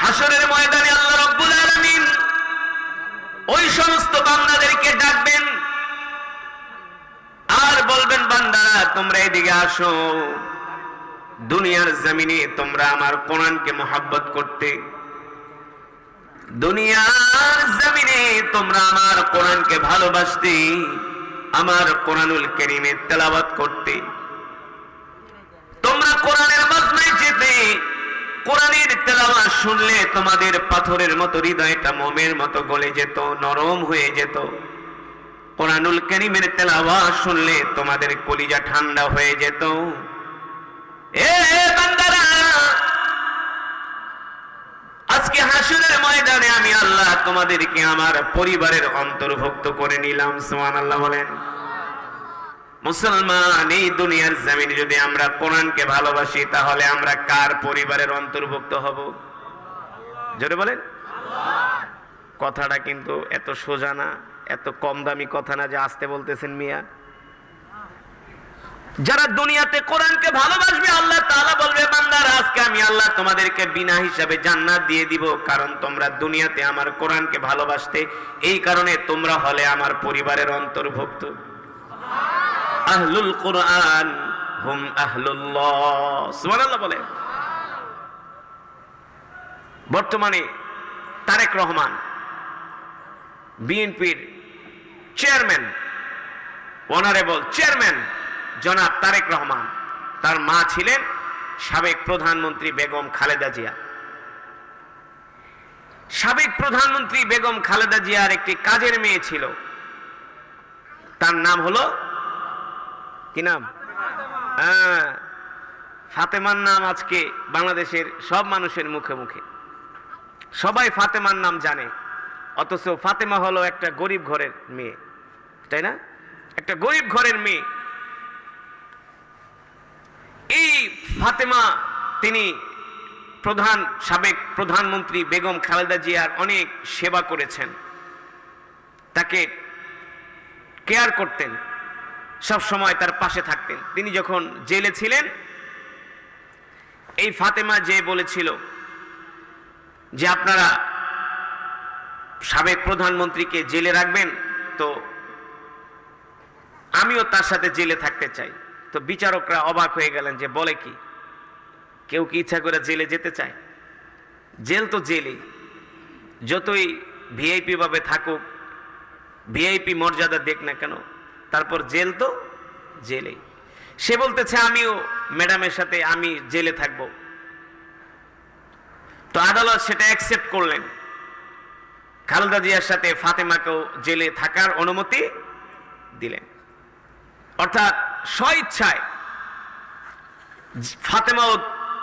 হাসরের ময়দানে আল্লাহ রাব্বুল আলামিন ওই সমস্ত বান্দাদেরকে ডাকবেন আর বলবেন, বান্দারা তোমরা এদিকে আসো। দুনিয়ার জমিনে তোমরা আমার কোরআনকে মহব্বত করতে, দুনিয়ার জমিনে তোমরা আমার কোরআনকে ভালোবাসতে, আমার কোরআনুল কারীমের তেলাওয়াত করতে, তোমরা কোরআনের মাজমায় যেতে, কোরআনের তেলাওয়াত শুনলে তোমাদের পাথরের মতো হৃদয়টা মোমের মতো গলে যেত, নরম হয়ে যেত। কোরআনুল কারীমের তেলাওয়াত শুনলে তোমাদের কলিজা ঠান্ডা হয়ে যেত। এ বান্দারা, আজকে হাসরের ময়দানে আমি আল্লাহ তোমাদেরকে আমার পরিবারের অন্তর্ভুক্ত করে নিলাম। সুবহানাল্লাহ বলেন। মুসলমান, এই দুনিয়ার জমিনে যদি আমরা কোরআনকে ভালোবাসি তাহলে আমরা কার পরিবারের অন্তর্ভুক্ত হব? জোরে বলেন। কথাটা কিন্তু এত সোজা না, এত কম দামি কথা না যে আসতে বলতেছেন মিয়া। যারা দুনিয়াতে কোরআনকে ভালোবাসবে আল্লাহ তাআলা বলবে, বান্দারা আজকে আমি আল্লাহ তোমাদেরকে বিনা হিসাবে জান্নাত দিয়ে দিব, কারণ তোমরা দুনিয়াতে আমার কোরআনকে ভালোবাসতে, এই কারণে তোমরা হলে আমার পরিবারের অন্তর্ভুক্ত। আহলুল কোরআন হুম আহলুল্লাহ। সুবহানাল্লাহ বলেন। বর্তমানে তারেক রহমান বিএনপির চেয়ারম্যান, অনারেবল চেয়ারম্যান জনাব তারেক রহমান, তার মা ছিলেন সাবেক প্রধানমন্ত্রী বেগম খালেদা জিয়া। সাবেক প্রধানমন্ত্রী বেগম খালেদা জিয়ার একটি কাজের মেয়ে ছিল, তার নাম হলো কি নাম? ফাতেমার নাম আজকে বাংলাদেশের সব মানুষের মুখে মুখে, সবাই ফাতেমার নাম জানে, অথচ ফাতেমা হলো একটা গরিব ঘরের মেয়ে, তাই না? একটা গরিব ঘরের মেয়ে। এই ফাতেমা তিনি সাবেক প্রধানমন্ত্রী বেগম খালেদা জিয়ার অনেক সেবা করেছেন, তাকে কেয়ার করতেন, সব সময় তার পাশে থাকতেন। তিনি যখন জেলে ছিলেন, এই ফাতেমা যে বলেছিল যে আপনারা সাবেক প্রধানমন্ত্রীকে জেলে রাখবেন, তো আমিও তার সাথে জেলে থাকতে চাই। তো বিচারকরা অবাক হয়ে গেলেন যে বলে কি, কেউ কি ইচ্ছা করে জেলে যেতে চায়? জেল তো জেলেই, যতই ভিআইপি ভাবে থাকুক, ভিআইপি মর্যাদা দেখ না কেন, তারপর জেল তো জেলেই। সে বলতেছে আমিও ম্যাডামের সাথে আমি জেলে থাকব। তো আদালত সেটা অ্যাকসেপ্ট করলেন, খালেদা জিয়ার সাথে ফাতেমাকেও জেলে থাকার অনুমতি দিলেন। অর্থাৎ স্বইচ্ছায় ফাতেমাও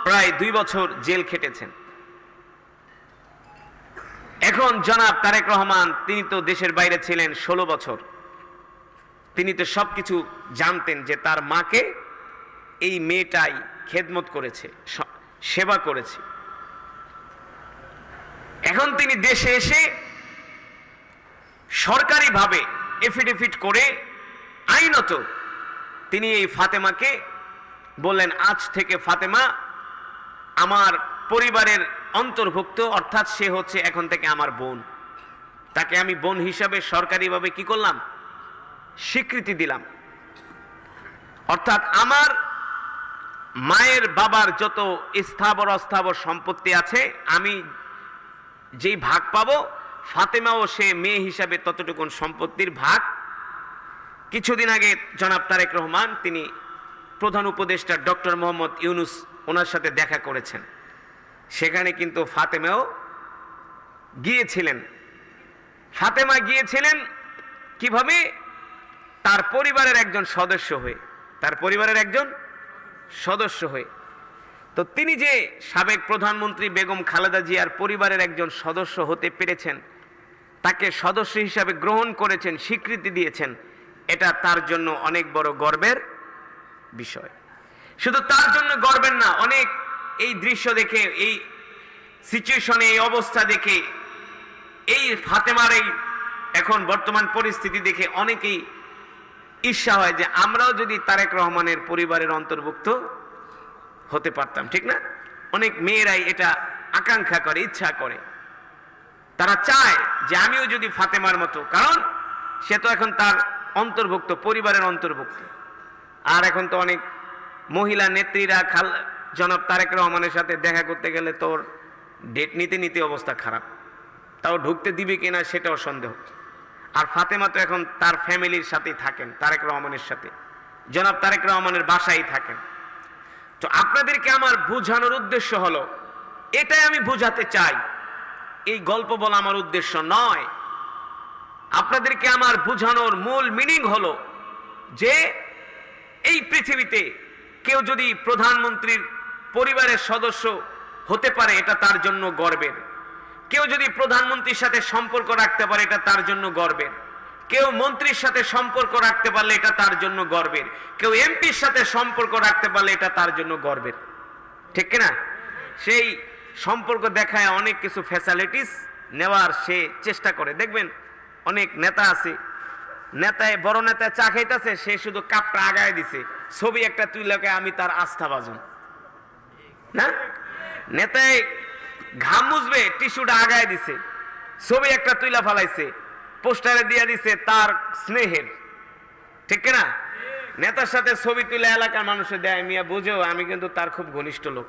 প্রায় 2 বছর জেল খেটেছেন। এখন জনাব তারেক রহমান, তিনি তো দেশের বাইরে ছিলেন 16 বছর, তিনি তো সবকিছু জানতেন যে তার মাকে এই মেয়েটাই খেদমত করেছে, সেবা করেছে। এখন তিনি দেশে এসে সরকারিভাবে এফিডেভিট করে আইনত তিনি এই ফাতেমাকে বললেন, আজ থেকে ফাতেমা আমার পরিবারের অন্তর্ভুক্ত, অর্থাৎ সে হচ্ছে এখন থেকে আমার বোন। তাকে আমি বোন হিসাবে সরকারিভাবে কি করলাম? স্বীকৃতি দিলাম। অর্থাৎ আমার মায়ের বাবার যত স্থাবর অস্থাবর সম্পত্তি আছে, আমি যেই ভাগ পাবো, ফাতেমাও সে মেয়ে হিসাবে ততটুকুন সম্পত্তির ভাগ। কিছুদিন আগে জনাব তারেক রহমান তিনি প্রধান উপদেষ্টা ডক্টর মোহাম্মদ ইউনুস ওনার সাথে দেখা করেছেন, সেখানে কিন্তু ফাতেমাও গিয়েছিলেন। ফাতেমা গিয়েছিলেন কিভাবে? তার পরিবারের একজন সদস্য হয়ে, তার পরিবারের একজন সদস্য হয়ে। তো তিনি যে সাবেক প্রধানমন্ত্রী বেগম খালেদা জিয়ার পরিবারের একজন সদস্য হতে পেরেছেন, তাকে সদস্য হিসাবে গ্রহণ করেছেন, স্বীকৃতি দিয়েছেন, এটা তার জন্য অনেক বড় গর্বের বিষয়। শুধু তার জন্য গর্বের না, অনেক এই দৃশ্য দেখে, এই সিচুয়েশনে, এই অবস্থা দেখে, এই ফাতেমার এই এখন বর্তমান পরিস্থিতি দেখে অনেকেই ঈর্ষা হয় যে আমরাও যদি তারেক রহমানের পরিবারের অন্তর্ভুক্ত হতে পারতাম, ঠিক না? অনেক মেয়েরাই এটা আকাঙ্ক্ষা করে, ইচ্ছা করে, তারা চায় যে আমিও যদি ফাতেমার মতো, কারণ সে তো এখন তার অন্তর্ভুক্ত, পরিবারের অন্তর্ভুক্ত। আর এখন তো অনেক মহিলা নেত্রীরা জনাব তারেক রহমানের সাথে দেখা করতে গেলে তোর ডেট নিতে নিতে অবস্থা খারাপ, তাও ঢুকতে দিবে কিনা সেটাও সন্দেহ। আর ফাতেমা তো এখন তার ফ্যামিলির সাথেই থাকেন, তারেক রহমানের সাথে, জনাব তারেক রহমানের বাসায় থাকেন। তো আপনাদেরকে আমার বোঝানোর উদ্দেশ্য হলো, এটাই আমি বোঝাতে চাই, এই গল্প বলা আমার উদ্দেশ্য নয়। আপনাদেরকে আমার বোঝানোর মূল মিনিং হলো যে এই পৃথিবীতে কেউ যদি প্রধানমন্ত্রীর পরিবারের সদস্য হতে পারে, এটা তার জন্য গর্বের। কেউ যদি প্রধানমন্ত্রীর সাথে সম্পর্ক রাখতে পারে, এটা তার জন্য গর্বের। কেউ মন্ত্রীর সাথে সম্পর্ক রাখতে পারলে এটা তার জন্য গর্বের। কেউ এমপির সাথে সম্পর্ক রাখতে পারলে এটা তার জন্য গর্বের, ঠিক কিনা? সেই সম্পর্ক দেখায় অনেক কিছু ফ্যাসিলিটিস নেওয়ার সে চেষ্টা করে। দেখবেন অনেক নেতা আছে, নেতায় বড় নেতা চা খাইতেছে, সে শুধু কাপটা আগায় দিছে, ছবি একটা তুইলাকে আমি তার আস্থা বাজন না। নেতায় ঘাম মুছবে, টিস্যুটা আগায় দিছে, ছবি একটা তুইলা ফালাইছে, পোস্টারে দিয়ে দিছে তার স্নেহের, ঠিক কিনা? নেতার সাথে ছবি তুলে এলাকার মানুষে দেয়, মিয়া বুঝেও আমি কিন্তু তার খুব ঘনিষ্ঠ লোক,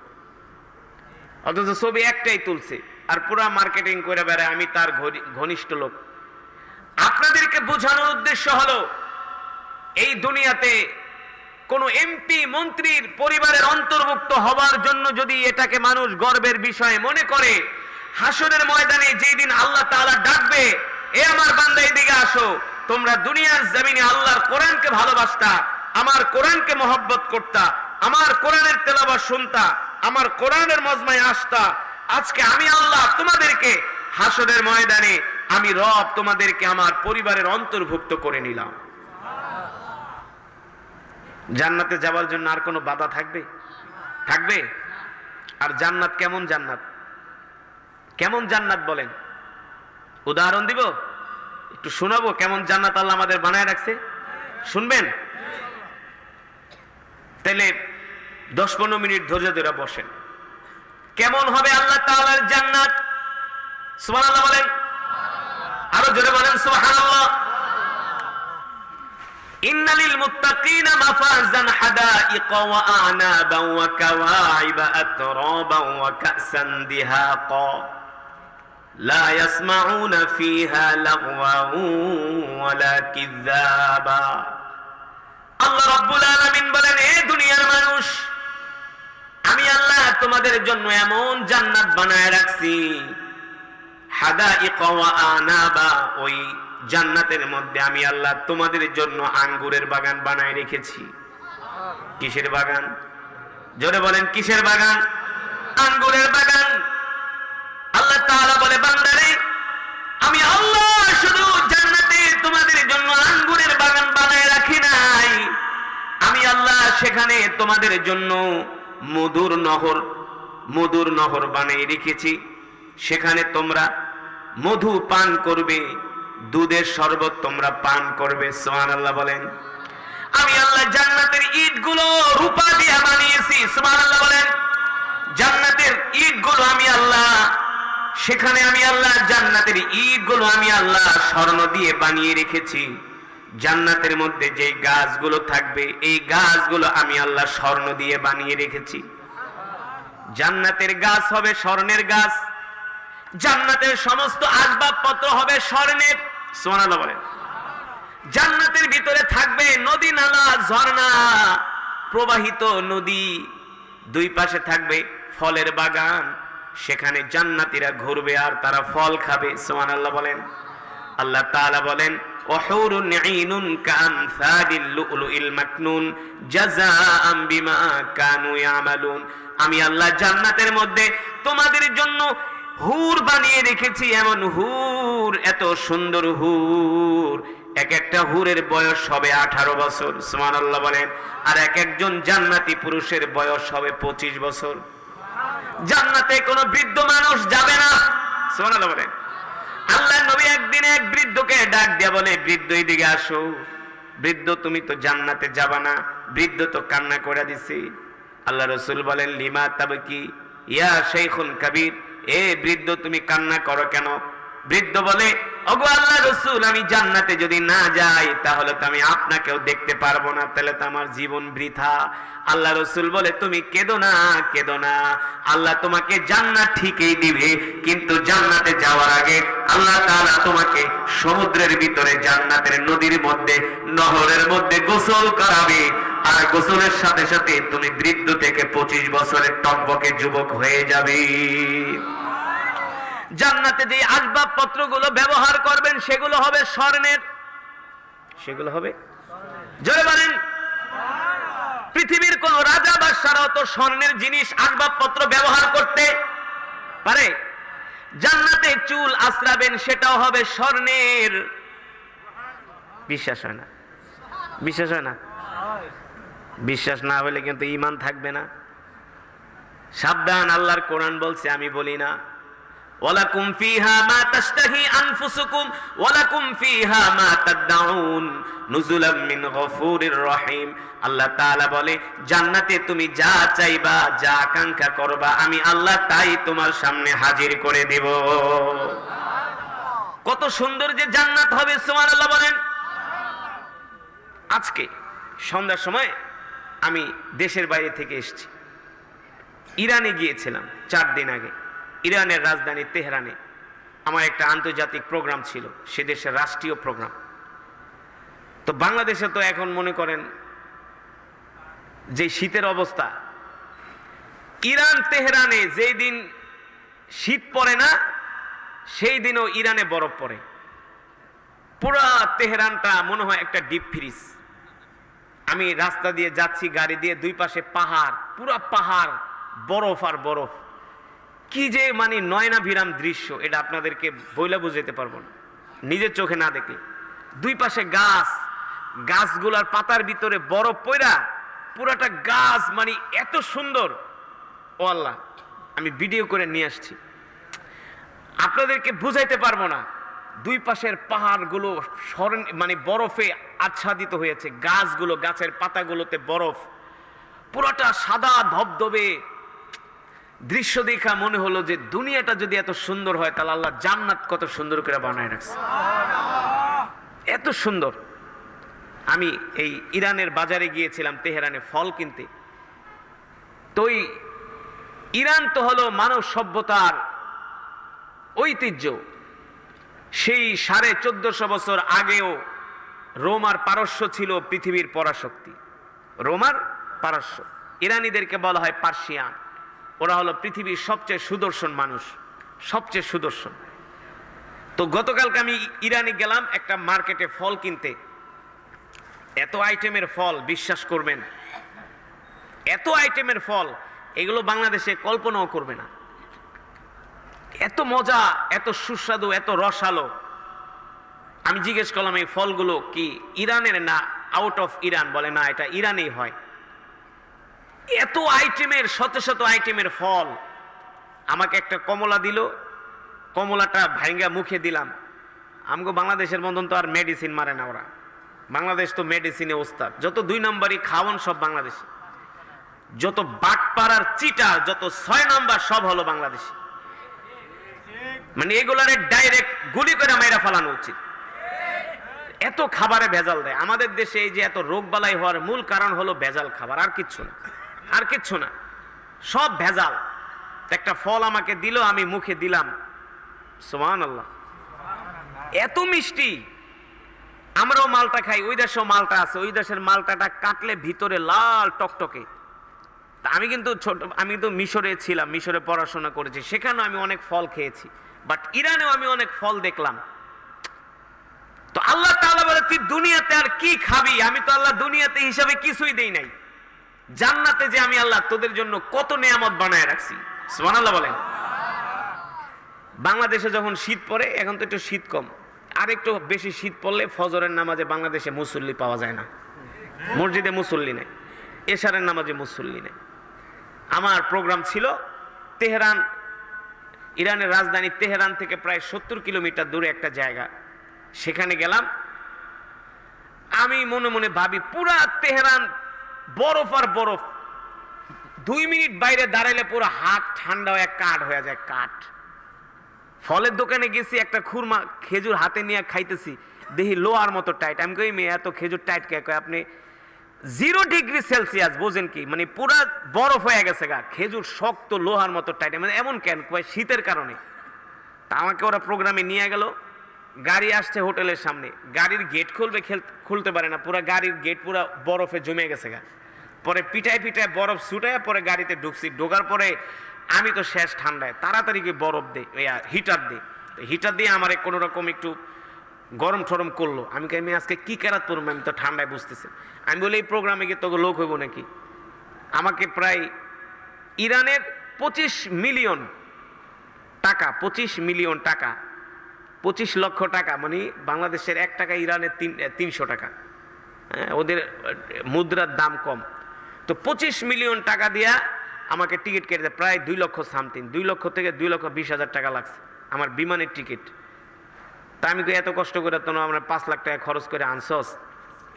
অথচ ছবি একটাই তুলছে আর পুরা মার্কেটিং করে বেড়ায় আমি তার ঘনিষ্ঠ লোক। আপনাদেরকে বোঝানোর উদ্দেশ্য হলো, এই দুনিয়াতে কোন এমপি মন্ত্রীর পরিবারের অন্তর্ভুক্ত হবার জন্য যদি এটাকে মানুষ গর্বের বিষয় মনে করে, হাসরের ময়দানে যেই দিন আল্লাহ তাআলা ডাকবে, এ আমার বান্দা এদিকে আসো, তোমরা দুনিয়ার জমিনে আল্লাহর কোরআনকে ভালোবাসতা, আমার কোরআনকে মহব্বত করতা, আমার কোরআনের তেলাওয়াত শুনতা, আমার কোরআনের মজমায় আসতা, আজকে আমি আল্লাহ তোমাদেরকে হাসরের ময়দানে, আমি রব তোমাদেরকে আমার পরিবারের অন্তর্ভুক্ত করে নিলাম। জান্নাতে যাওয়ার জন্য আর কোনো বাধা থাকবে? থাকবে? আর জান্নাত কেমন জান্নাত? কেমন জান্নাত বলেন? উদাহরণ দিব, একটু শোনাবো কেমন জান্নাত আল্লাহ আমাদের বানায় রাখছে, শুনবেন? তাহলে 10-15 মিনিট ধৈর্য ধরে বসেন। কেমন হবে আল্লাহ তাআলার জান্নাত? সুবহানাল্লাহ বলেন, আরো জোরে বলেন সুবহানাল্লাহ। ইন্নালিল মুত্তাকিনা মাফাজান হাদাইকা ওয়া আ'নাবান ওয়া কাওয়াইবা আতরাবান ওয়া কা'সান দিহাকা লা ইয়াসমাউনা ফিহা লাগওয়ান ওয়ালা কিযাবা। আল্লাহ রাব্বুল আলামিন বলেন, এ দুনিয়ার মানুষ, আমি আল্লাহ তোমাদের জন্য এমন জান্নাত বানায় রাখছি, হাদাইকা ওয়া আ'নাবা, ওই জান্নাতের মধ্যে আমি আল্লাহ তোমাদের জন্য আঙ্গুরের বাগান বানায় রেখেছি। কিসের বাগান? জোরে বলেন, কিসের বাগান? আঙ্গুরের বাগান। আল্লাহ তাআলা বলে, বান্দারে, আমি আল্লাহ শুধু জান্নাতে তোমাদের জন্য আঙ্গুরের বাগান বানায় রাখি নাই, আমি আল্লাহ সেখানে তোমাদের জন্য মধুর নহর বানিয়ে রেখেছি। সেখানে তোমরা মধু পান করবে, দুধের শরবত তোমরা পান করবে। সুবহানাল্লাহ বলেন। আমি আল্লাহ জান্নাতের ইটগুলো রূপা দিয়ে বানিয়েছি। সুবহানাল্লাহ বলেন। জান্নাতের ইটগুলো আমি আল্লাহ, সেখানে আমি আল্লাহ জান্নাতের ইটগুলো আমি আল্লাহ স্বর্ণ দিয়ে বানিয়ে রেখেছি। জান্নাতের মধ্যে যে গাছগুলো থাকবে, এই গাছগুলো আমি আল্লাহ স্বর্ণ দিয়ে বানিয়ে রেখেছি। জান্নাতের গাছ হবে স্বর্ণের গাছ, জান্নাতের সমস্ত আসবাবপত্র হবে স্বর্ণের। সুবহানাল্লাহ বলেন। জান্নাতের ভিতরে থাকবে নদী, নালা, ঝর্ণা, প্রবাহিত নদী, দুই পাশে থাকবে ফলের বাগান, সেখানে জান্নাতীরা ঘুরবে আর তারা ফল খাবে। সুবহানাল্লাহ বলেন। আল্লাহ তাআলা বলেন, ওয়াহুরুন ঈনুন কাআমসালিল লুলুইল মাকনুন জাযাআম বিমা কানু ইয়ামালুন। আমি আল্লাহ জান্নাতের মধ্যে তোমাদের জন্য হুর বানিয়ে রেখেছি, এমন হুর, এত সুন্দর হুর, এক একটা হুরের বয়স হবে 18 বছর। সুবহানাল্লাহ বলেন। আর এক একজন জান্নাতি পুরুষের বয়স হবে 25 বছর। জান্নাতে কোনো বৃদ্ধ মানুষ যাবে না। সুবহানাল্লাহ বলেন। আল্লাহর নবী একদিন এক বৃদ্ধকে ডাক দিয়ে বলে, বৃদ্ধ এদিকে আসো। বৃদ্ধ, তুমি তো জান্নাতে যাবা না। বৃদ্ধ তো কান্না করে দিছে। আল্লাহ রাসূল বলেন, লিমা তাবকি ইয়া শাইখুন কাবীর, এ বৃদ্ধ তুমি কান্না করো কেন? বৃদ্ধ বলে, ওগো আল্লাহ রাসূল, আমি জান্নাতে যদি না যাই তাহলে তো আমি আপনাকেও দেখতে পারবো না, তাহলে তো আমার জীবন বৃথা। আল্লাহ রাসূল বলে, তুমি কেঁদো না, কেঁদো না, আল্লাহ তোমাকে জান্নাত ঠিকই দিবে, কিন্তু জান্নাতে যাওয়ার আগে আল্লাহ তাআলা তোমাকে সমুদ্রের ভিতরে জান্নাতের নদীর মধ্যে, নহরের মধ্যে গোসল করাবে, আর গোসলের সাথে সাথে তুমি বৃদ্ধ থেকে 25 বছরের টকবকে যুবক হয়ে যাবে। জান্নাতে যে আসবাবপত্র গুলো ব্যবহার করবেন সেগুলো হবে স্বর্ণের। সেগুলো হবে, জোরে বলেন, পৃথিবীর কোন রাজা বাদশারাও তো স্বর্ণের জিনিস আসবাবপত্র ব্যবহার করতে পারে? জান্নাতে চুল আশ্রাবেন, সেটাও হবে স্বর্ণের। বিশ্বাস হয় না? বিশ্বাস হয় না? বিশ্বাস না হলে কিন্তু ঈমান থাকবে না। সাবধান, আল্লাহর কোরআন বলছে, আমি বলি না। ওয়ালাকুম ফিহা মা তাশতাহি আনফুসুকুম ওয়ালাকুম ফিহা মা তাদউন নুজুলাম মিন গফুরির রহিম। আল্লাহ তাআলা বলে, জান্নাতে তুমি যা চাইবা, যা আকাঙ্ক্ষা করবা, আমি আল্লাহ তাই তোমার সামনে হাজির করে দেব। কত সুন্দর যে জান্নাত হবে, সুবহানাল্লাহ বলেন। আজকে সন্ধ্যার সময় আমি দেশের বাইরে থেকে এসেছি, ইরানে গিয়েছিলাম 4 দিন আগে। ইরানের রাজধানী তেহরানে আমার একটা আন্তর্জাতিক প্রোগ্রাম ছিল, সে দেশের রাষ্ট্রীয় প্রোগ্রাম। তো বাংলাদেশে তো এখন মনে করেন যে শীতের অবস্থা, ইরান তেহরানে যেই দিন শীত পড়ে না সেই দিনও ইরানে বরফ পড়ে। পুরা তেহরানটা মনে হয় একটা ডিপ ফ্রিজ। আমি রাস্তা দিয়ে যাচ্ছি গাড়ি দিয়ে, 2 পাশে পাহাড়, পুরা পাহাড়, বরফ আর বরফ। কি যে মানে নয়নাভিরাম দৃশ্য, এটা আপনাদেরকে বইলা বুঝাতে পারবো না নিজের চোখে না দেখলে। 2 পাশে গাছ, গাছগুলার পাতার ভিতরে বরফ পড়া, পুরাটা গাছ মানে এত সুন্দর। ও আল্লাহ, আমি ভিডিও করে নিয়ে আসছি, আপনাদেরকে বুঝাইতে পারবো না। 2 পাশের পাহাড়গুলো মানে বরফে আচ্ছাদিত হয়েছে, গাছগুলো, গাছের পাতাগুলোতে বরফ, পুরাটা সাদা ধবধবে দৃশ্য দেখা মনে হলো যে দুনিয়াটা যদি এত সুন্দর হয় তাহলে আল্লাহ জান্নাত কত সুন্দর করে বানায় রাখছে, এত সুন্দর। আমি এই ইরানের বাজারে গিয়েছিলাম তেহরানে ফল কিনতে। তো ইরান তো হলো মানব সভ্যতার ঐতিহ্য। সেই 1450 বছর আগেও রোম আর পারস্য ছিল পৃথিবীর পরাশক্তি। রোম আর পারস্য, ইরানিদেরকে বলা হয় পার্সিয়ান। ওরা হলো পৃথিবীর সবচেয়ে সুদর্শন মানুষ, সবচেয়ে সুদর্শন। তো গতকালকে আমি ইরানে গেলাম একটা মার্কেটে ফল কিনতে। এত আইটেমের ফল, বিশ্বাস করবেন, এত আইটেমের ফল, এগুলো বাংলাদেশে কল্পনাও করবে না। এত মজা, এত সুস্বাদু, এত রসালো। আমি জিজ্ঞেস করলাম, এই ফলগুলো কি ইরানের না আউট অফ ইরান? বলে না, এটা ইরানেই হয়। এত আইটেমের, শত শত আইটেমের ফল। আমাকে একটা কমলা দিল, কমলাটা ভাঙ্গা মুখে দিলাম। আমগো বাংলাদেশের মতন তো আর মেডিসিন মারে না ওরা। বাংলাদেশ তো মেডিসিনে ওস্তাদ। যত 2 নম্বরই খাওয়ান সব বাংলাদেশি, যত বাটপাড়ার চিটার, যত 6 নম্বর সব হলো বাংলাদেশি। মানে এগুলারে ডাইরেক্ট গুলি করে মাইরা ফেলানো উচিত। এত খাবারে ভেজাল দেয়। আমাদের দেশে এই যে এত রোগ বালাই হওয়ার মূল কারণ হলো ভেজাল খাবার, আর কিচ্ছু না, আর কিচ্ছু না, সব ভেজাল। একটা ফল আমাকে দিল, আমি মুখে দিলাম, সুবহানাল্লাহ, এত মিষ্টি। আমরাও মালটা খাই, ওই দেশেও মালটা আছে, ওই দেশের মালটাটা কাটলে ভিতরে লাল টকটকে। আমি কিন্তু আমি কিন্তু মিশরে ছিলাম, মিশরে পড়াশোনা করেছি, সেখানেও আমি অনেক ফল খেয়েছি, বাট ইরানেও আমি অনেক ফল দেখলাম। তো আল্লাহ তাআলা বলে, তুই দুনিয়াতে আর কি খাবি? আমি তো আল্লাহ দুনিয়াতে হিসাবে কিছুই দেই নাই, জান্নাতে যে আমি আল্লাহ তোদের জন্য কত নেয়ামত বানায় রাখছি। সুবহানাল্লাহ বলেন। বাংলাদেশে যখন শীত পড়ে, এখন তো একটু শীত কম, আর একটু বেশি শীত পড়লে ফজরের নামাজে বাংলাদেশে মুসল্লি পাওয়া যায় না, মসজিদে মুসল্লি নেই, এশারের নামাজে মুসল্লি নেই। আমার প্রোগ্রাম ছিল তেহরান, ইরানের রাজধানী তেহরান থেকে প্রায় 70 কিলোমিটার দূরে একটা জায়গা। সেখানে গেলাম, আমি মনে মনে ভাবি পুরা তেহরান বরফ আর বরফ। 2 মিনিট বাইরে দাঁড়াইলে পুরো হাত ঠান্ডা হয়ে কাঠ হয়ে যায়, কাঠ। ফলের দোকানে গেছি, একটা খুরমা খেজুর হাতে নিয়ে খাইতেছি, দেখি লোহার মতো টাইট। আমি কই মেয়ে এত খেজুর টাইট কে? কয় আপনি 0°C বোঝেন কি, মানে পুরা বরফ হয়ে গেছে গা, খেজুর শক্ত লোহার মতো টাইট। মানে এমন কেন? কয় শীতের কারণে। তা আমাকে ওরা প্রোগ্রামে নিয়ে গেল, গাড়ি আসছে হোটেলের সামনে, গাড়ির গেট খুলবে, খুলতে পারে না, পুরা গাড়ির গেট পুরা বরফে জমে গেছে গা। পরে পিটায় পিটায় বরফ ছুটায় পরে গাড়িতে ঢুকছি, ঢোকার পরে আমি তো শেষ ঠান্ডায়, তাড়াতাড়ি গিয়ে বরফ দেয়, হিটার দিই, হিটার দিয়ে আমার কোনো রকম একটু গরম ঠরম করলো। আমি আমি আজকে কি কেরাত পড়বো, আমি তো ঠান্ডায় বুঝতেছি। আমি বলি এই প্রোগ্রামে গিয়ে তোকে লোক হইব নাকি? আমাকে প্রায় ইরানের 25 মিলিয়ন টাকা, 25 মিলিয়ন টাকা, 25 লক্ষ টাকা, মানে বাংলাদেশের 1 টাকা ইরানের 300 টাকা। হ্যাঁ, ওদের মুদ্রার দাম কম। তো 25 মিলিয়ন টাকা দিয়া আমাকে টিকিট কেটে প্রায় 2 লক্ষ সামথিং, 2 লক্ষ থেকে 2,20,000 টাকা লাগছে আমার বিমানের টিকিট। তা আমি এত কষ্ট করে তো আমরা 5 লাখ টাকা খরচ করে আনছস,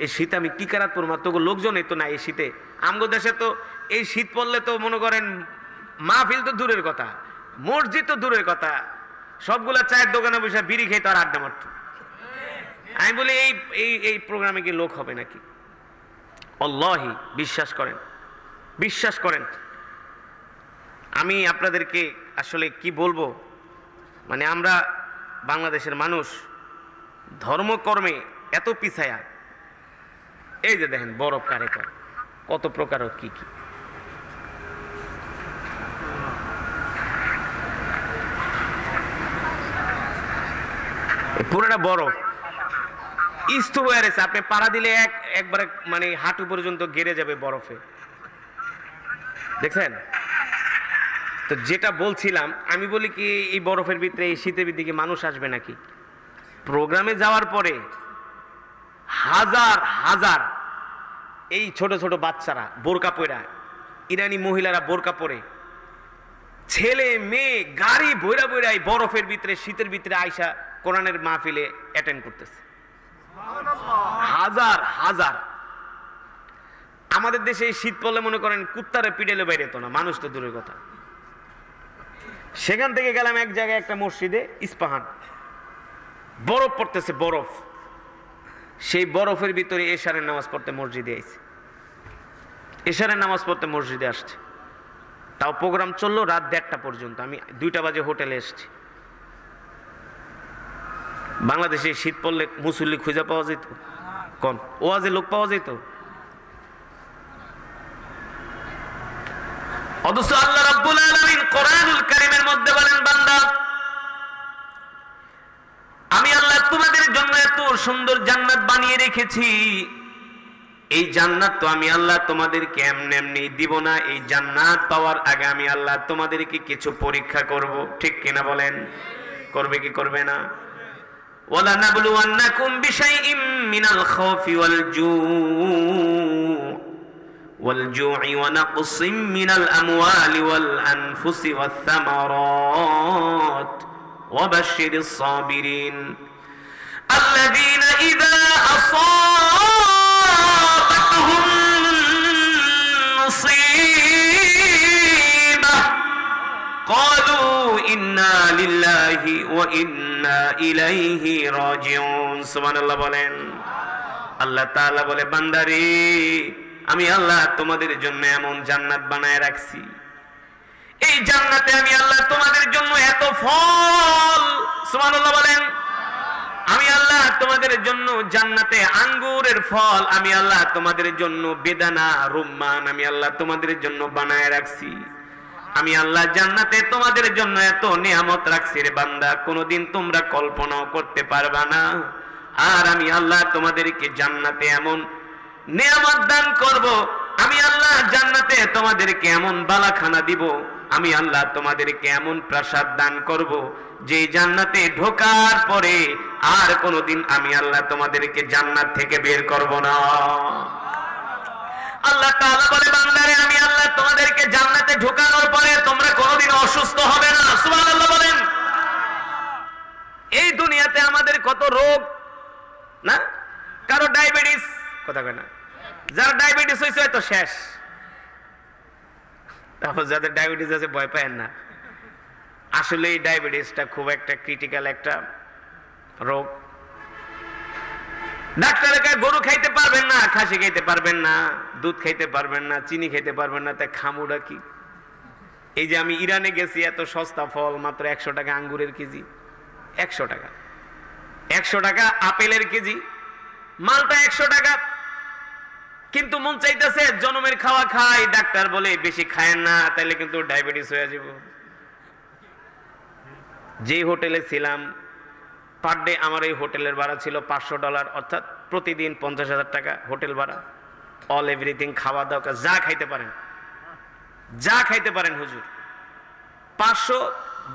এই শীত আমি কি কারাত পড়বো? তোকে লোকজনই তো না এই শীতে। আমগো দেশে তো এই শীত পড়লে তো মনে করেন মাহফিল তো দূরের কথা, মসজিদ তো দূরের কথা, সবগুলা চায়ের দোকানে বসে বিড়ি খেয়ে তো আর আড্ডা মারত। আমি বলি এই এই এই প্রোগ্রামে কি লোক হবে নাকি? আল্লাহি বিশ্বাস করেন, বিশ্বাস করেন, আমি আপনাদেরকে আসলে কি বলবো, মানে আমরা বাংলাদেশের মানুষ ধর্মকর্মে এত পিছায়া। এই যে দেখেন বরফ কারে কয়, কত প্রকার কি কি। পুরোটা বরফ স্তূপ হয়ে গেছে, আপনি পাড়া দিলে একবারে মানে হাঁটু পর্যন্ত গেড়ে যাবে বরফে, দেখছেন? তো যেটা বলছিলাম, আমি বলি কি এই বরফের ভিতরে এই শীতের দিকে মানুষ আসবে নাকি? প্রোগ্রামে যাওয়ার পরে হাজার হাজার এই ছোট ছোট বাচ্চারা বোরকা পরা, ইরানি মহিলারা বোরকা পরে, ছেলে মেয়ে গাড়ি বইরা বইরা এই বরফের ভিতরে শীতের ভিতরে আইসা কোরআনের মাহফিলে অ্যাটেন্ড করতেছে, হাজার হাজার। আমাদের দেশে এই শীত পড়লে মনে করেন কুত্তারে পিডেলে বাইরে তো না, মানুষ তো দূরের কথা। সেখান থেকে গেলাম এক জায়গায় একটা মসজিদে, ইস্পাহান, বরফ পড়তেছে, বরফ। সেই বরফের ভিতরে এশারের নামাজ পড়তে মসজিদে আইছে, এশারের নামাজ পড়তে মসজিদে আসছে। তাও প্রোগ্রাম চললো রাত 1:30টা পর্যন্ত, আমি 2টা বাজে হোটেলে এসছি। বাংলাদেশে শীত পড়লে মুসল্লি খুঁজে পাওয়া যেত কম, ওয়াজে লোক পাওয়া যেত। অথচ আল্লাহ রাব্বুল আলামিন কোরআনুল কারীমের মধ্যে বলেন, বান্দা আমি আল্লাহ তোমাদের জন্য এত সুন্দর জান্নাত বানিয়ে রেখেছি, এই জান্নাত তো আমি আল্লাহ তোমাদেরকে এমনি এমনি দিব না। এই জান্নাত পাওয়ার আগে আমি আল্লাহ তোমাদেরকে কিছু পরীক্ষা করব, ঠিক কিনা বলেন? করবে কি করবে না? ওয়ালা নাবলুওয়ান্নাকুম বিশাইইম মিনাল খাউফি ওয়াল জু'i ওয়া নাকসিম মিনাল আমওয়ালি ওয়াল আনফুসি ওয়াথ থামারাত ওয়া বাশশিরিস সাবিরিন আল্লাযীনা ইযা আসাবাতহুম মুসীবাহ ক্বালু ইন্না লিল্লাহি ওয়া ইন্না ইলাইহি রাজিউন। সুবহানাল্লাহ বলেন। আল্লাহ তাআলা বলে, বান্দারে আমি আল্লাহ তোমাদের জন্য এমন জান্নাত বানায় রাখছি, এই জান্নাতে আমি আল্লাহ তোমাদের জন্য এত ফল, সুবহানাল্লাহ বলেন, আমি আল্লাহ তোমাদের জন্য জান্নাতে আঙ্গুরের ফল, আমি আল্লাহ তোমাদের জন্য বেদানা রুম্মান আমি আল্লাহ তোমাদের জন্য বানায় রাখছি। আমি আল্লাহ জান্নাতে তোমাদের জন্য এত নিয়ামত রাখছি রে বান্দা, কোনোদিন তোমরা কল্পনাও করতে পারবা না। আর আমি আল্লাহ তোমাদেরকে জান্নাতে এমন নিয়ামত দান করব, আমি আল্লাহ জান্নাতে তোমাদেরকে এমন বালাখানা দিব, আমি আল্লাহ তোমাদেরকে এমন প্রাসাদ দান করব, যে জান্নাতে ঢোকার পরে আর কোনোদিন আমি আল্লাহ তোমাদেরকে জান্নাত থেকে বের করব না। আল্লাহ তাআলা বলে, বান্দারে আমি আল্লাহ তোমাদেরকে জান্নাতে ঢোকানোর পরে তোমরা কোনোদিন অসুস্থ হবে না। সুবহানাল্লাহ বলেন। এই দুনিয়াতে আমাদের কত রোগ না, কারো ডায়াবেটিস, কথা কয় না, যার ডায়াবেটিস হয়েছে হয়তো শেষ। তারপর যাদের ডায়াবেটিস আছে ভয় পায় না, আসলে এই ডায়াবেটিসটা খুব একটা ক্রিটিক্যাল একটা রোগ। ডাক্তারের কাছে গরু খাইতে পারবেন না, খাসি খাইতে পারবেন না, দুধ খাইতে পারবেন না, চিনি খাইতে পারবেন না, তাই খামুটা কি? এই যে আমি ইরানে গেছি, এত সস্তা ফল, মাত্র 100 টাকা আঙ্গুরের কেজি, 100 টাকা, 100 টাকা আপেলের কেজি, মালটা 100 টাকা। কিন্তু মন চাইতেছে জনমের খাওয়া খাই, ডাক্তার বলে বেশি খায়েন না, তাইলে কিন্তু ডায়াবেটিস হয়ে যাব। যে হোটেলে ছিলাম, পার ডে আমার এই হোটেলের ভাড়া ছিল $500, অর্থাৎ প্রতিদিন 50,000 টাকা হোটেল ভাড়া, অল এভরিথিং, খাওয়া দাওয়া যা খাইতে পারেন, যা খাইতে পারেন হুজুর। 500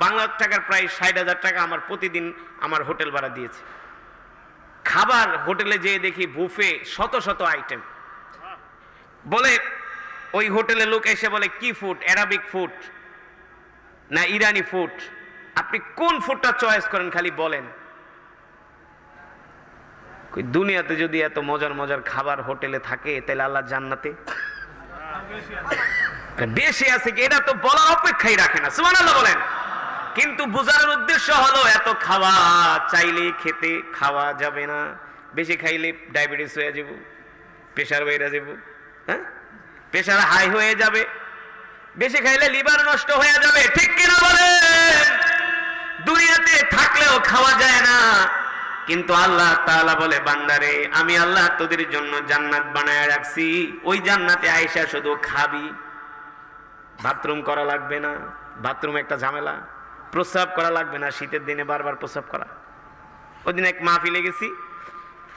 বাংলা টাকার প্রায় 60,000 টাকা আমার প্রতিদিন আমার হোটেল ভাড়া দিয়েছে। খাবার হোটেলে যেয়ে দেখি বুফে, শত শত আইটেম। বলে ওই হোটেলে লোক এসে বলে, কি ফুড, অ্যারাবিক ফুড না ইরানি ফুড, আপনি কোন ফুডটা চয়েস করেন খালি বলেন। দুনিয়াতে যদি এত মজার মজার খাবার হোটেলে থাকে, তাহলে আল্লাহ জান্নাতে বেশি আছে কি? এটা তো বলার অপেক্ষাই রাখে না, সুবহানাল্লাহ বলেন। কিন্তু বোঝানোর উদ্দেশ্য হলো, এত খাওয়া চাইলে খেতে খাওয়া যাবে না, বেশি খাইলে ডায়াবেটিস হয়ে যাব, প্রেশার বেড়ে যাব, হ্যাঁ, প্রেশার হাই হয়ে যাবে, বেশি খাইলে লিভার নষ্ট হয়ে যাবে, ঠিক কিনা বলেন? দুনিয়াতে থাকলেও খাওয়া যায় না, কিন্তু আল্লাহ তাআলা বলে, বান্দারে আমি আল্লাহ তোদের জন্য জান্নাত বানায় রাখছি, ওই জান্নাতে আয়েশা শুধু খাবি, বাথরুম করা লাগবে না, বাথরুম একটা ঝামেলা, প্রস্রাব করা লাগবে না, শীতের দিনে বারবার প্রস্রাব করা। ওই দিন এক মাহফিলে গেছি,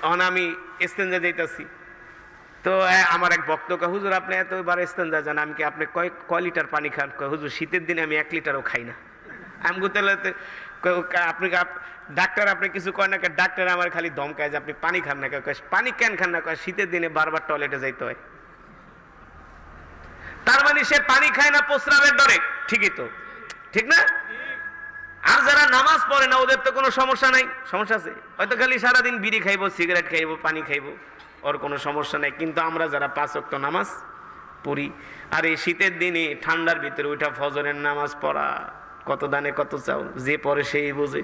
তখন আমি ইস্তেঞ্জা যাইতাছি, তো আমার এক বক্তা কয়, হুজুর আপনি এতবার ইস্তেঞ্জা যান, আমি কি আপনি কয় লিটার পানি খান? কয় হুজুর শীতের দিনে আমি 1 লিটারও খাই না। আমি তাহলে আপনি ডাক্তার আপনি কিছু কয় না? ডাক্তার আমার খালি ধমকায় যে আপনি পানি খান না। পানি কেন খান না? কয় শীতের দিনে বারবার টয়লেটে যাইতে হয়। তার মানে সে পানি খায় না প্রস্রাবের ডরে, ঠিকই তো, ঠিক না? আর যারা নামাজ পড়ে না, ওদের তো কোনো সমস্যা নাই। সমস্যা আছে? হয়তো খালি সারাদিন বিড়ি খাইবো, সিগারেট খাইবো, পানি খাইবো, ওর কোনো সমস্যা নাই। কিন্তু আমরা যারা 5 ওয়াক্ত নামাজ পড়ি, আর এই শীতের দিনে ঠান্ডার ভিতরে ওইটা ফজরের নামাজ পড়া, কত দানে কত চাও, যে পরে সেই বোঝে।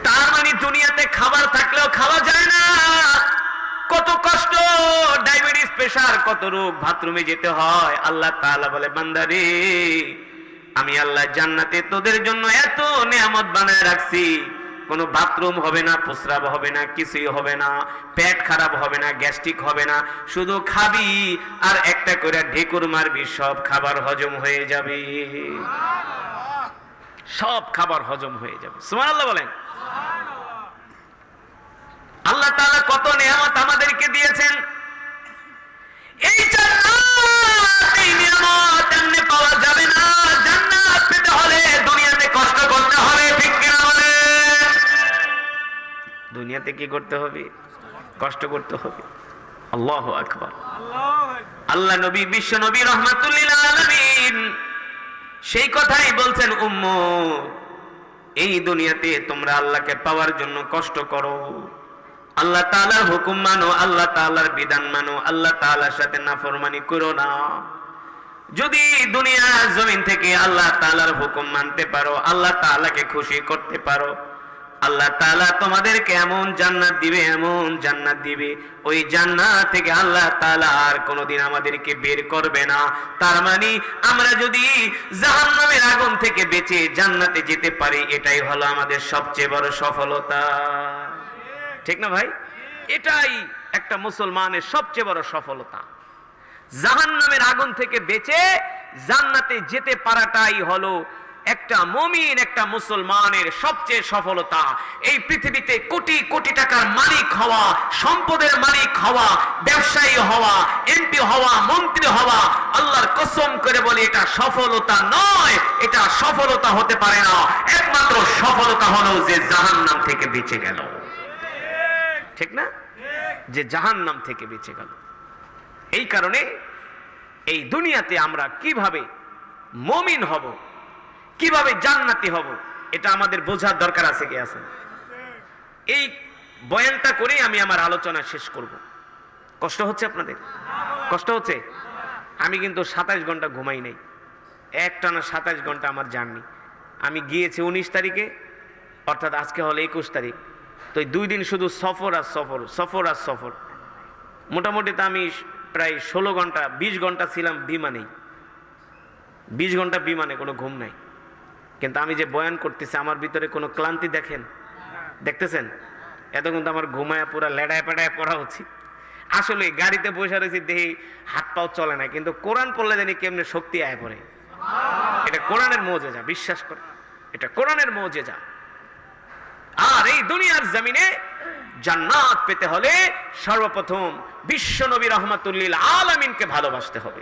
তার মানে দুনিয়াতে খাবার থাকলেও খাওয়া যায় না, কত কষ্ট, ডায়াবেটিস, প্রেসার, কত রোগ, বাথরুমে যেতে হয়। আল্লাহ তাআলা বলে, বান্দারে আমি আল্লাহ জান্নাতে তোদের জন্য এত নিয়ামত বানায় রাখছি, কোনো বাথরুম হবে না, প্রস্রাব হবে না, কিছুই হবে না, পেট খারাপ হবে না, গ্যাস্ট্রিক হবে না, শুধু খাবি আর একটা করে ঢেকুর মারবি, সব খাবার হজম হয়ে যাবে, সব খাবার হজম হয়ে যাবে। সুবহানাল্লাহ বলেন। আল্লাহ তাআলা কত নিয়ামত আমাদেরকে দিয়েছেন। এই জান্নাত, এই নিয়ামত এমনি পাওয়া যাবে না। জান্নাত পেতে হলে দুনিয়াতে কষ্ট করতে হবে, ঠিক কিনা বলেন? দুনিয়াতে কি করতে হবে? কষ্ট করতে হবে। আল্লাহু আকবার। আল্লাহ নবী, বিশ্ব নবী রাহমাতুল লিল আলামিন সেই কথাই বলছেন, উম্মত এই দুনিয়াতে তোমরা আল্লাহকে পাওয়ার জন্য কষ্ট করো, আল্লাহ তাআলার হুকুম মানো, আল্লাহ তাআলার বিধান মানো, আল্লাহ তাআলার সাথে নাফরমানি করো না। যদি দুনিয়া জমিন থেকে আল্লাহ তাআলার হুকুম মানতে পারো, আল্লাহ তাআলাকে খুশি করতে পারো, আল্লাহ তাআলা তোমাদেরকে এমন জান্নাত দিবে, এমন জান্নাত দিবে, ওই জান্নাত থেকে আল্লাহ তাআলা আর কোনোদিন আমাদেরকে বের করবে না। তার মানে আমরা যদি জাহান্নামের আগুন থেকে বেঁচে জান্নাতে যেতে পারি, এটাই হলো আমাদের সবচেয়ে বড় সফলতা, ঠিক না ভাই? এটাই একটা মুসলমানের সবচেয়ে বড় সফলতা। জাহান্নামের আগুন থেকে বেঁচে জান্নাতে যেতে পারাটাই হলো একটা মুমিন, একটা মুসলমানের সবচেয়ে সফলতা। এই পৃথিবীতে কোটি কোটি টাকার মালিক হওয়া, সম্পদের মালিক হওয়া, ব্যবসায়ী হওয়া, এমপি হওয়া, মন্ত্রী হওয়া, আল্লাহর কসম করে বলি এটা সফলতা নয়, এটা সফলতা হতে পারে না। একমাত্র সফলতা হলো যে জাহান্নাম থেকে বেঁচে গেল, ঠিক না? যে জাহান্নাম থেকে বেঁচে গেল। এই কারণে এই দুনিয়াতে আমরা কিভাবে মুমিন হব, কিভাবে জান্নাতি হব, এটা আমাদের বোঝার দরকার আছে কি আছে? এই বয়ানটা করেই আমি আমার আলোচনা শেষ করব। কষ্ট হচ্ছে আপনাদের? কষ্ট হচ্ছে? আমি কিন্তু 27 ঘন্টা ঘুমাই নাই। একটানা 27 ঘন্টা আমার জার্নি। আমি গিয়েছি 19 তারিখে, অর্থাৎ আজকে হলো 21 তারিখ। তো 2 দিন শুধু সফর আর সফর, সফর আর সফর। মোটামুটি তো আমি প্রায় 16 ঘন্টা 20 ঘন্টা ছিলাম বিমানেই। 20 ঘন্টা বিমানে, কোনো ঘুম নাই। কিন্তু আমি যে বয়ান করতেছি আমার ভিতরে কোনো ক্লান্তি দেখেন, দেখতেছেন? এতক্ষণ তো আমার ঘুমায়া পুরা লেড়ায় পেড়ায় পড়া উচিত। আসলে গাড়িতে বসে রয়েছি, দেখি হাত পাও চলে না, কিন্তু কোরআন পড়লে জানি কেমনে শক্তি আয় পড়ে। এটা কোরআনের মৌজেজা, বিশ্বাস করে, এটা কোরআনের মৌজেজা। আর এই দুনিয়ার জমিনে জান্নাত পেতে হলে সর্বপ্রথম বিশ্বনবী রহমাতুল্লিল আলামিনকে ভালোবাসতে হবে,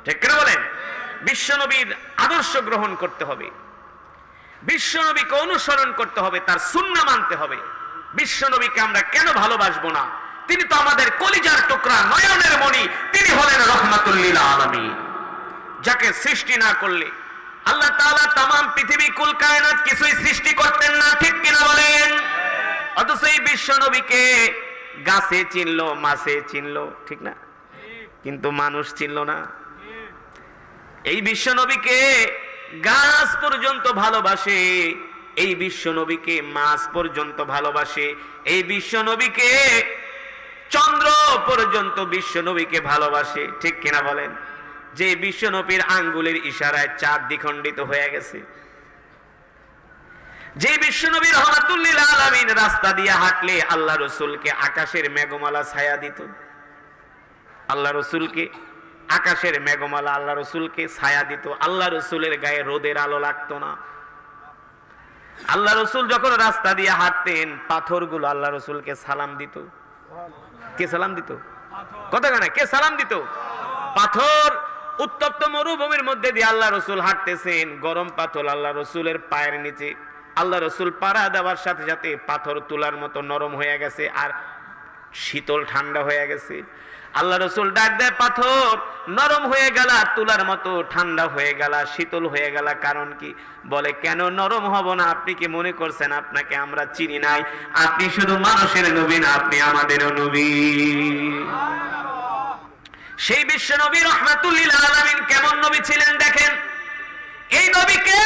ঠিক কিনা বলেন? বিশ্বনবীর আদর্শ গ্রহণ করতে হবে, বিশ্বনবীকে অনুসরণ করতে হবে, তার সুন্নাহ মানতে হবে। বিশ্বনবীকে আমরা কেন ভালোবাসবো না? তিনি তো আমাদের কলিজার টুকরা, নয়নের মণি, তিনি হলেন রহমাতুল্লিল আলামিন। যাকে সৃষ্টি না করলে আল্লাহ তাআলা তামাম পৃথিবী কুল কায়নাত কিছুই সৃষ্টি করতেন না, ঠিক কিনা বলেন? অথচ এই বিশ্বনবীকে গাছে চিনলো, মাছে চিনলো, ঠিক না? কিন্তু মানুষ চিনলো না। এই বিশ্বনবীকে গাছ পর্যন্ত ভালোবাসে, এই বিশ্বনবীকে মাছ পর্যন্ত ভালোবাসে, এই বিশ্বনবীকে চন্দ্র পর্যন্ত বিশ্বনবীকে ভালোবাসে, ঠিক কিনা বলেন? যে বিশ্বনবীর আঙ্গুলের ইশারায় চাঁদ দ্বিখণ্ডিত হয়ে গেছে, যে বিশ্বনবী রহমাতুল্লিল আলামিন রাস্তা দিয়ে হাঁটলে আল্লাহ রসুলকে আকাশের মেঘমালা ছায়া দিত, আল্লাহ রসুলকে আকাশের মেঘমালা আল্লাহ রসুলকে ছায়া দিত, আল্লাহ রসুলের গায়ে রোদের আলো লাগতো না। আল্লাহ রসুল যখন রাস্তা দিয়ে হাঁটতেন পাথরগুলো আল্লাহ রসুলকে সালাম দিত। কে সালাম দিত? কথা কানা, কে সালাম দিত? পাথর। উত্তপ্ত মরুভূমির মধ্যে দিয়ে আল্লাহ রসুল হাঁটতেছেন, গরম পাথর আল্লাহ রসুলের পায়ের নিচে। আল্লাহ রসুল পাড়া দেওয়ার সাথে সাথে পাথর তুলার মতো নরম হয়ে গেছে আর শীতল ঠান্ডা হয়ে গেছে। আল্লাহ রসুল ডাক দেয়, পাথর নরম হয়ে গেল, তুলার মতো ঠান্ডা হয়ে গেল, শীতল হয়ে গেল, কারণ কি? বলে, কেন নরম হব না? আপনি কি মনে করছেন আপনাকে আমরা চিনি নাই? আপনি শুধু মানুষের নবী না, আপনি আমাদেরও নবী। সেই বিশ্ব নবী রহমাতুল্লিল আলামিন কেমন নবী ছিলেন দেখেন। এই নবীকে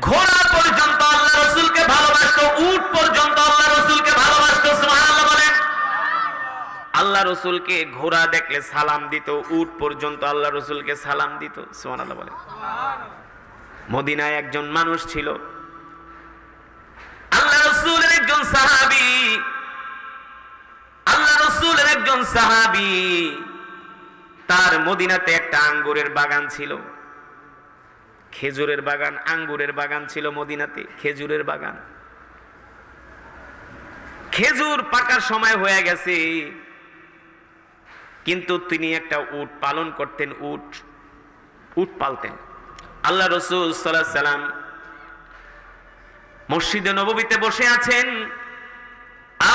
ঘোড়া পর্যন্ত আল্লাহ রসুলকে ভালোবাসতো, উট পর্যন্ত আল্লাহ রসুলকে ভালোবাসতো। সুবহানাল্লাহ বলেন। আল্লাহ রসুলকে ঘোড়া দেখলে সালাম দিত, উট পর্যন্ত আল্লাহ রসুলকে সালাম দিত। সুবহানাল্লাহ বলেন। মদিনায় একজন মানুষ ছিল, আল্লাহ রসুলের একজন সাহাবী, আল্লাহ রসুলের একজন সাহাবী, তার মদিনাতে একটা আঙ্গুরের বাগান ছিল, খেজুরের বাগান, আঙ্গুরের বাগান ছিল মদিনাতে, খেজুরের বাগান। খেজুর পাকার সময় হয়ে গেছে, কিন্তু তিনি একটা উট পালন করতেন, উট পালতেন। আল্লাহ রাসূল সাল্লাল্লাহু আলাইহি সাল্লাম মসজিদে নববীতে বসে আছেন,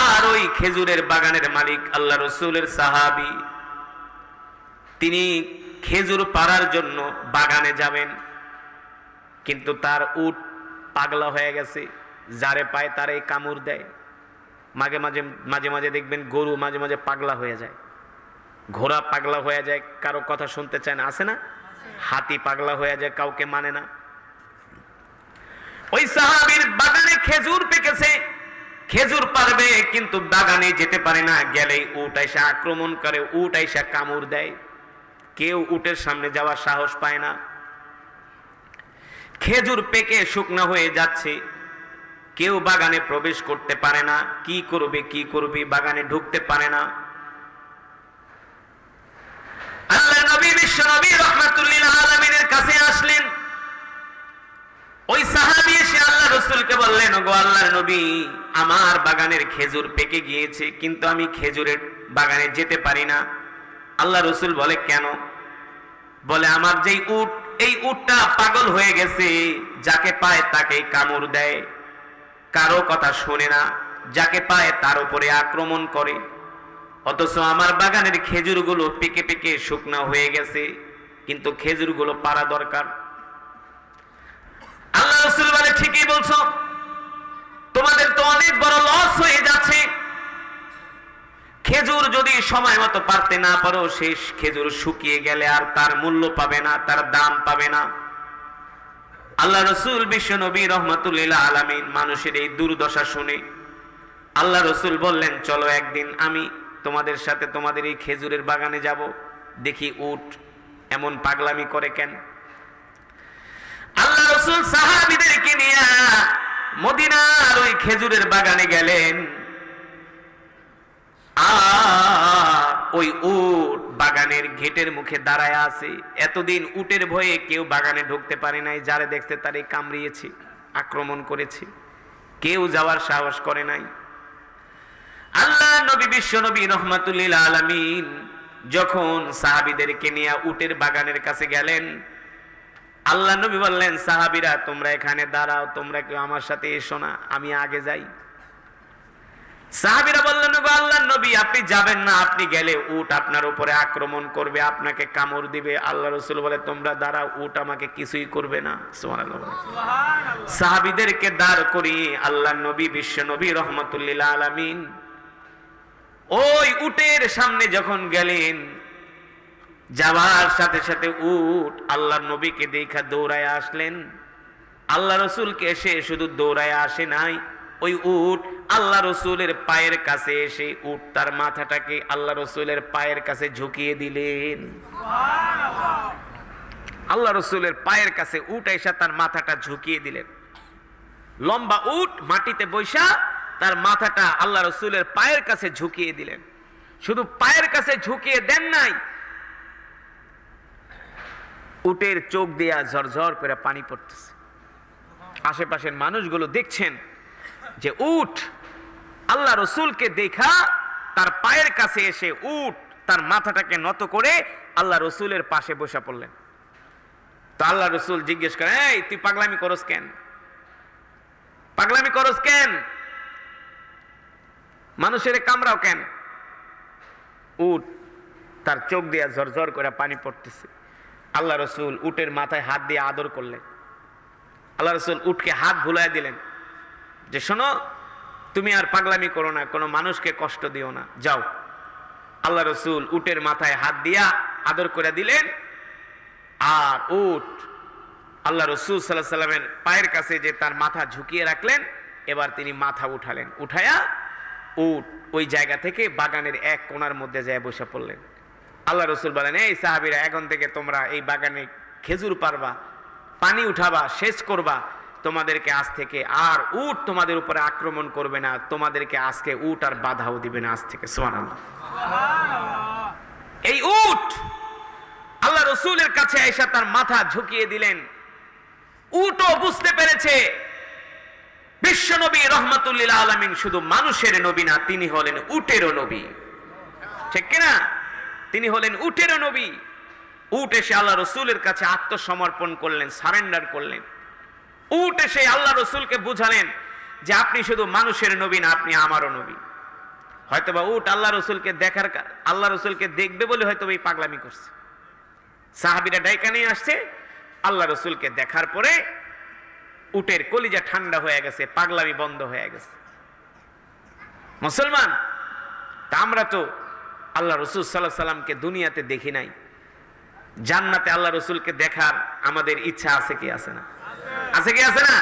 আর ওই খেজুরের বাগানের মালিক আল্লাহ রাসূলের সাহাবী, তিনি খেজুর পাড়ার জন্য বাগানে যাবেন, কিন্তু তার উট পাগলা হয়ে গেছে, যারে পায় তারাই কামড় দেয়। মাঝে মাঝে দেখবেন গরু মাঝে মাঝে পাগলা হয়ে যায়, ঘোড়া পাগলা হয়ে যায়, কারো কথা শুনতে চায় না, আছে না? হাতি পাগলা হয়ে যায়, কাউকে মানে না। ওই সাহাবীর বাগানে খেজুর পেকেছে, খেজুর পারবে কিন্তু বাগানে যেতে পারে না, গেলেই উট আইসা আক্রমণ করে, উট আইসা কামড় দেয়, কেউ উটের সামনে যাওয়ার সাহস পায় না। খেজুর পেকে শুকনা হয়ে যাচ্ছে, কেউ বাগানে প্রবেশ করতে পারে না, কি করবে বাগানে ঢুকতে পারে না। আল্লাহ নবী বিশ্ব নবী রাহমাতুল্লিল আলামিনের কাছে আসলেন। ওই সাহাবী এসে আল্লাহ রাসূলকে বললেন, ওগো আল্লাহর নবী, আমার বাগানের খেজুর পেকে গিয়েছে, কিন্তু আমি খেজুরের বাগানে যেতে পারি না। আল্লাহ রাসূল বলে, কেন? বলে, আমার যেই উট, এই উটটা পাগল হয়ে গেছে, যাকে পায় তাকেই কামড় দেয়, কারো কথা শোনে না, যাকে পায় তার উপরে আক্রমণ করে। অথচ আমার বাগানের খেজুরগুলো পেকে পেকে শুকনা হয়ে গেছে, কিন্তু খেজুরগুলো পাড়া দরকার। আল্লাহ রাসূল বলে, ঠিকই বলছো, তোমাদের তো অনেক বড় লস হয়ে যাচ্ছে, খেজুর যদি সময় মতো পারতে না পারো, শেষ খেজুর শুকিয়ে গেলে আর তার মূল্য পাবে না, তার দাম পাবে না। আল্লাহ রসুল বিশ্ব নবী রহমাতুল্লিল আলামিন মানুষের এই দুর্দশা শুনে আল্লাহ রসুল বললেন, চলো একদিন আমি তোমাদের সাথে তোমাদের এই খেজুরের বাগানে যাব, দেখি উট এমন পাগলামি করে কেন। আল্লাহ রসুল সাহাবীদেরকে নিয়ে মদিনার ওই খেজুরের বাগানে গেলেন। আর ওই উট বাগানের গেটের মুখে দাঁড়ায় আছে। এতদিন উটের ভয়ে কেউ বাগানে ঢুকতে পারে নাই, যারে দেখতে তারে কামড়িয়েছে, আক্রমণ করেছে, কেউ যাওয়ার সাহস করে নাই। আল্লাহ নবী বিশ্ব নবী রহমাতুল্লিল আলামিন যখন সাহাবীদেরকে নিয়ে উটের বাগানের কাছে গেলেন, আল্লাহ নবী বললেন, সাহাবীরা তোমরা এখানে দাঁড়াও, তোমরা কেউ আমার সাথে এসো না, আমি আগে যাই। সাহাবীরা বললেন, গো আল্লাহর নবী আপনি যাবেন না, আপনি গেলে উট আপনার উপরে আক্রমণ করবে, আপনাকে কামড় দিবে। আল্লাহ রাসূল বলে, তোমরা দাঁড়াও, উট আমাকে কিছুই করবে না। সুবহানাল্লাহ। সাহাবীদেরকে দাঁড় করিয়ে আল্লাহর নবী বিশ্ব নবী রহমাতুল্লিল আলামিন ওই উটের সামনে যখন গেলেন, যাওয়ার সাথে সাথে উট আল্লাহর নবীকে দেখা দৌড়ায় আসলেন। আল্লাহ রসুলকে এসে শুধু দৌড়ায় আসে নাই, ওই উট আল্লাহ রসুলের পায়ের কাছে এসে উট তার মাথাটাকে আল্লাহ রসুলের পায়ের কাছে ঝুঁকিয়ে দিলেন। আল্লাহ রসুলের পায়ের কাছে উট এসে তার মাথাটা ঝুঁকিয়ে দিলেন। লম্বা উট মাটিতে বৈশা তার মাথাটা আল্লাহ রসুলের পায়ের কাছে ঝুঁকিয়ে দিলেন। শুধু পায়ের কাছে ঝুঁকিয়ে দেন নাই, উটের চোখ দিয়া ঝরঝর করে পানি পড়তেছে। আশেপাশের মানুষগুলো দেখছেন যে উট আল্লাহ রসুলকে দেখা তার পায়ের কাছে এসে উট তার মাথাটাকে নত করে আল্লাহ রসুলের পাশে বসে পড়লেন। তো আল্লাহ রসুল জিজ্ঞেস করেন, এই তুই পাগলামি করস কেন? পাগলামি করস কেন? মানুষের কামড়াও কেন? উট তার চোখ দিয়া ঝরঝর করে পানি পড়তেছে। আল্লাহ রসুল উটের মাথায় হাত দিয়ে আদর করলেন। আল্লাহ রসুল উটকে হাত ভুলাই দিলেন যে, শোনো, তুমি আর পাগলামি করো না, কোনো মানুষকে কষ্ট দিও না, যাও। আল্লাহ রসুল উটের মাথায় হাত দিয়া আদর করে দিলেন। আর উট আল্লাহ রসুল সাল্লাল্লাহু আলাইহি সাল্লামের পায়ের কাছে যে তার মাথা ঝুঁকিয়ে রাখলেন, এবার তিনি মাথা উঠালেন। উঠায়া উট ওই জায়গা থেকে বাগানের এক কোণার মধ্যে যায় বসে পড়লেন। আল্লাহ রসুল বলেন, এই সাহাবীরা, এখন থেকে তোমরা এই বাগানে খেজুর পারবা, পানি উঠাবা, সেচ করবা, তোমাদেরকে আজ থেকে আর উট তোমাদের উপরে আক্রমণ করবে না, তোমাদেরকে আজকে উট আর বাধাও দিবে না আজ থেকে। সুবহানাল্লাহ। এই উট আল্লাহ রসুলের কাছে এসে তার মাথা ঝুঁকিয়ে দিলেন। উটও বুঝতে পেরেছে বিশ্ব নবী রহমাতুল্লিল আলামিন শুধু মানুষের নবী না, তিনি হলেন উটেরও নবী। ঠিক কিনা? তিনি হলেন উটেরও নবী। উট এসে আল্লাহ রসুলের কাছে আত্মসমর্পণ করলেন, সারেন্ডার করলেন। উট এসে আল্লাহ রসুলকে বুঝালেন যে আপনি শুধু মানুষের নবী না, আপনি আমারও নবী। হয়তোবা উট আল্লাহ রসুলকে দেখার, আল্লাহ রসুলকে দেখবে বলে হয়তো এই পাগলামি করছে। সাহাবীরা ডাইকা নিয়ে আসছে। আল্লাহ রসুলকে দেখার পরে উটের কলিজা ঠান্ডা হয়ে গেছে, পাগলামি বন্ধ হয়ে গেছে। মুসলমান, তা আমরা তো আল্লাহ রসুল সাল্লাল্লাহু আলাইহি সাল্লামকে দুনিয়াতে দেখি নাই। জান্নাতে আল্লাহ রসুলকে দেখার আমাদের ইচ্ছা আছে কি আছে না? আছে কি আছে না?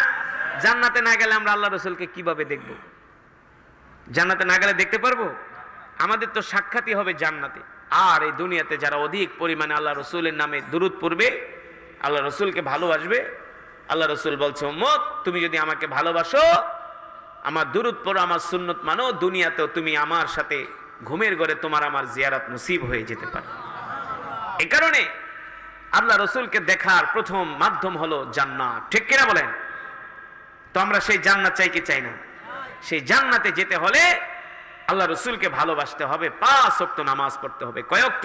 জান্নাতে না গেলে আমরা আল্লাহ রসুলকে কিভাবে দেখব? জান্নাতে না গেলে দেখতে পারবো? আমাদের তো সাক্ষাৎই হবে জান্নাতে। আর এই দুনিয়াতে যারা অধিক পরিমাণে আল্লাহ রসুলের নামে দুরূদ পড়বে, আল্লাহ রসুলকে ভালোবাসবে, আল্লাহ রসুল বলছে, উম্মত তুমি যদি আমাকে ভালোবাসো, আমার দুরূদ পড়ো, আমার সুন্নত মানো, দুনিয়াতেও তুমি আমার সাথে ঘুমের ঘরে তোমার আমার জিয়ারত নসিব হয়ে যেতে পারে। এই কারণে আল্লাহ রসুলকে দেখার প্রথম মাধ্যম হলো জান্নাত। ঠিক কিনা বলেন? তো আমরা সেই জান্নাত চাই কি চাই না? সেই জান্নাতে যেতে হলে আল্লাহ রসুলকে ভালোবাসতে হবে, 5 ওয়াক্ত নামাজ পড়তে হবে। কয় ওয়াক্ত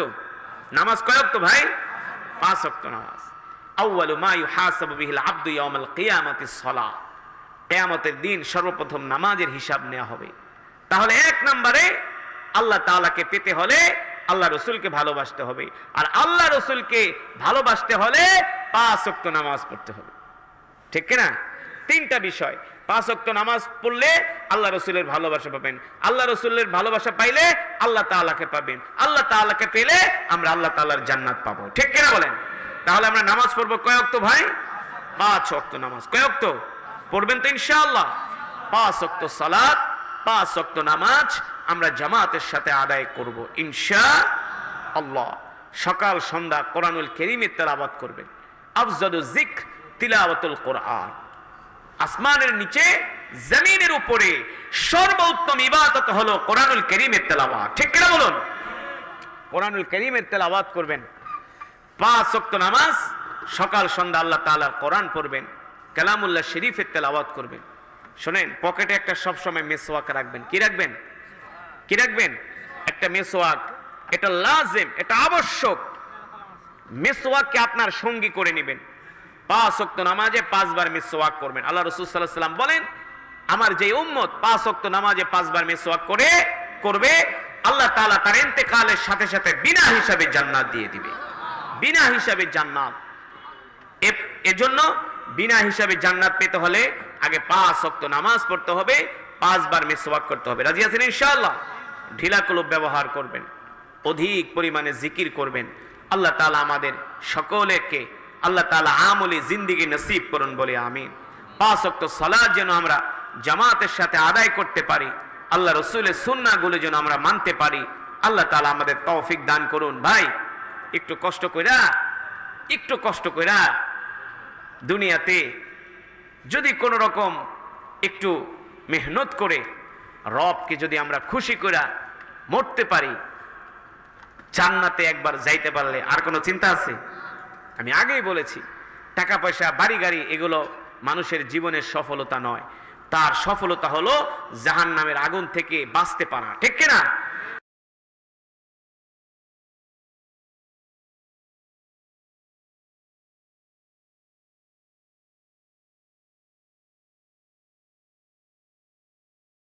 নামাজ? কয় ওয়াক্ত ভাই? 5 ওয়াক্ত নামাজ। আউয়ালু মা ইউহাসাবু বিহিল আবদু ইয়াউমাল কিয়ামাতিস সালাহ। কিয়ামতের দিন সর্বপ্রথম নামাজের হিসাব নেওয়া হবে। তাহলে 1 নম্বরে আল্লাহ তাআলাকে পেতে হলে আল্লাহ রসুলকে ভালোবাসতে হবে। আর আল্লাহ রসুলকে ভালোবাসতে হলে 5 ওয়াক্ত নামাজ পড়তে হবে। ঠিক কিনা? তিনটা বিষয়। 5 ওয়াক্ত নামাজ পড়লে আল্লাহ রসুলের ভালোবাসা পাবেন, আল্লাহ রসুলের ভালোবাসা পাইলে আল্লাহ তাআলাকে পাবেন, আল্লাহ তাআলাকে পেলে আমরা আল্লাহ তাআলার জান্নাত পাবো। ঠিক কিনা বলেন? তাহলে আমরা নামাজ পড়বো কয় ওয়াক্ত ভাই? 5 ওয়াক্ত নামাজ। কয় ওয়াক্ত পড়বেন তো ইনশাআল্লাহ? 5 ওয়াক্ত সালাত, 5 ওয়াক্ত নামাজ আমরা জামাতের সাথে আদায় করব ইনশাআল্লাহ। সকাল সন্ধ্যা কোরআনুল কারীমের তেলাওয়াত করবেন। আফজালু যিকর তিলাওয়াতুল কোরআন। আসমানের নিচে জমিনের উপরে সর্বোত্তম ইবাদত হলো কোরআনুল কারীমের তেলাওয়াত। ঠিক কিনা বলুন? কোরআনুল কারীমের তেলাওয়াত করবেন, 5 ওয়াক্ত নামাজ, সকাল সন্ধ্যা আল্লাহ তাআলার কোরআন পড়বেন, কালামুল্লাহ শরীফের তেলাওয়াত করবেন। শুনেন, পকেটে একটা সবসময় মেসওয়াক রাখবেন। কি রাখবেন? কি রাখবেন? একটা মেসওয়াক। এটা লাজিম, এটা আবশ্যক। মেসওয়াককে আপনার সঙ্গী করে নেবেন। 5 ওয়াক্ত নামাজে 5 বার মেসওয়াক করবেন। আল্লাহ রাসূল সাল্লাল্লাহু আলাইহি ওয়াসাল্লাম বলেন, আমার যে উম্মত 5 ওয়াক্ত নামাজে 5 বার মেসওয়াক করবে, আল্লাহ তাআলা তার ইন্তেকালের সাথে সাথে বিনা হিসাবে জান্নাত দিয়ে দিবে। বিনা হিসাবে জান্নাত। এজন্য বিনা হিসাবে জান্নাত পেতে হলে আগে 5 ওয়াক্ত নামাজ পড়তে হবে, 5 বার মেসওয়াক করতে হবে। রাজি আছেন ইনশাআল্লাহ? ঢিলা কলব ব্যবহার করবেন, অধিক পরিমাণে জিকির করবেন। আল্লাহ তাআলা আমাদের সকলকে আল্লাহ তাআলা আমলি জিন্দেগি নসিব করুন বলে আমিন। 5 ওয়াক্ত সালাত যেন আমরা জামাতের সাথে আদায় করতে পারি, আল্লাহ রাসূলের সুন্নাহগুলো যেন আমরা মানতে পারি। আল্লাহ তাআলা আমাদের তৌফিক দান করুন। ভাই, একটু কষ্ট কইরা দুনিয়াতে যদি কোনো রকম একটু মেহনত করে রবকে যদি আমরা খুশি কইরা মরতে পারি, জান্নাতে একবার যাইতে পারলে আর কোনো চিন্তা আছে? আমি আগেই বলেছি, টাকা পয়সা বাড়ি গাড়ি এগুলো মানুষের জীবনের সফলতা নয়। তার সফলতা হলো জাহান্নামের আগুন থেকে বাঁচতে পারা। ঠিক কিনা?